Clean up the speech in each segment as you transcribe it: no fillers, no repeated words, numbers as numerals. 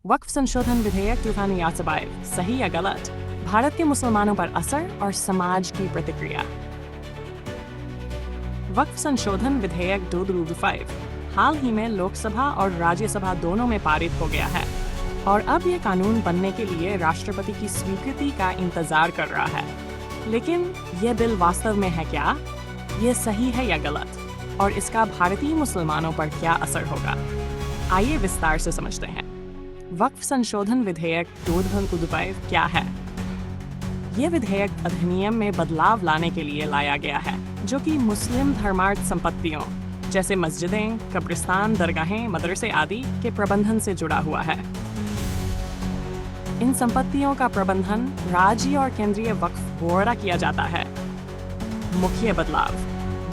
वक्फ संशोधन विधेयक 2005 सही या गलत? भारत के मुसलमानों पर असर और समाज की प्रतिक्रिया। वक्फ संशोधन विधेयक 2005 हाल ही में लोकसभा और राज्यसभा दोनों में पारित हो गया है और अब ये कानून बनने के लिए राष्ट्रपति की स्वीकृति का इंतजार कर रहा है। लेकिन यह बिल वास्तव में है क्या? ये सही है या गलत? और इसका भारतीय मुसलमानों पर क्या असर होगा? आइए विस्तार से समझते हैं। वक्फ संशोधन विधेयक 2005 क्या है? ये विधेयक अधिनियम में बदलाव लाने के लिए लाया गया है, जो कि मुस्लिम धर्मार्थ संपत्तियों जैसे मस्जिदें, कब्रिस्तान, दरगाहें, मदरसे आदि के प्रबंधन से जुड़ा हुआ है। इन संपत्तियों का प्रबंधन राज्य और केंद्रीय वक्फ बोर्ड द्वारा किया जाता है। मुख्य बदलाव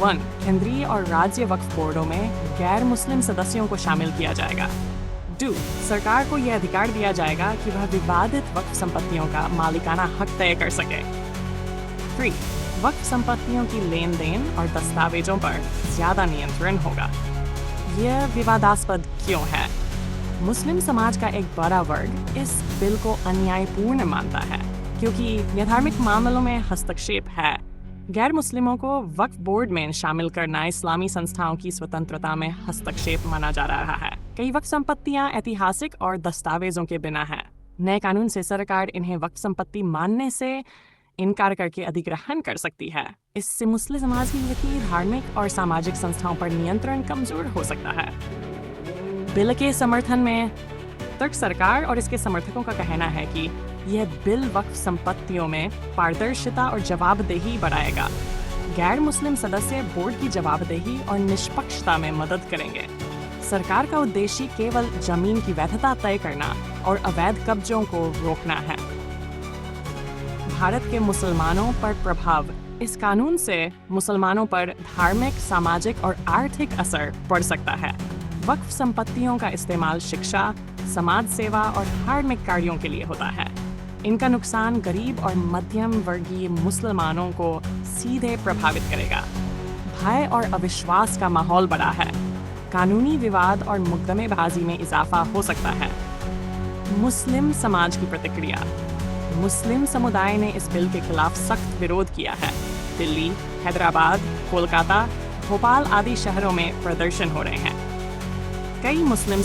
1. केंद्रीय और राज्य वक्फ बोर्डों में गैर मुस्लिम सदस्यों को शामिल किया जाएगा। 2. सरकार को यह अधिकार दिया जाएगा कि वह विवादित वक्फ संपत्तियों का मालिकाना हक तय कर सके। 3. वक्फ संपत्तियों की लेन देन और दस्तावेजों पर ज्यादा नियंत्रण होगा। यह विवादास्पद क्यों है? मुस्लिम समाज का एक बड़ा वर्ग इस बिल को अन्यायपूर्ण मानता है, क्योंकि यह धार्मिक मामलों में हस्तक्षेप है। गैर मुस्लिमों को वक्फ बोर्ड में शामिल करना इस्लामी संस्थाओं की स्वतंत्रता में हस्तक्षेप माना जा रहा है। कई वक्फ संपत्तियां ऐतिहासिक और दस्तावेजों के बिना हैं। नए कानून से सरकार इन्हें वक्फ संपत्ति मानने से इनकार करके अधिग्रहण कर सकती है। इससे मुस्लिम समाज की वित्तीय, धार्मिक और सामाजिक संस्थाओं पर नियंत्रण कमजोर हो सकता है। बिल के समर्थन में तर्क सरकार और इसके समर्थकों का कहना है कि यह बिल वक्फ संपत्तियों में पारदर्शिता और जवाबदेही बढ़ाएगा। गैर मुस्लिम सदस्य बोर्ड की जवाबदेही और निष्पक्षता में मदद करेंगे। सरकार का उद्देश्य केवल जमीन की वैधता तय करना और अवैध कब्जों को रोकना है। भारत के मुसलमानों पर प्रभाव। इस कानून से मुसलमानों पर धार्मिक, सामाजिक और आर्थिक असर पड़ सकता है। वक्फ संपत्तियों का इस्तेमाल शिक्षा, समाज सेवा और धार्मिक कार्यों के लिए होता है। इनका नुकसान गरीब और मध्यम वर्गीय मुसलमानों को सीधे प्रभावित करेगा। भय और अविश्वास का माहौल बढ़ा है। कानूनी विवाद और मुकदमेबाजी में इजाफा हो सकता है। मुस्लिम समाज की प्रतिक्रिया। मुस्लिम समुदाय ने इस बिल के खिलाफ सख्त विरोध किया है। दिल्ली, हैदराबाद, कोलकाता, भोपाल आदि शहरों में प्रदर्शन हो रहे हैं। कई मुस्लिम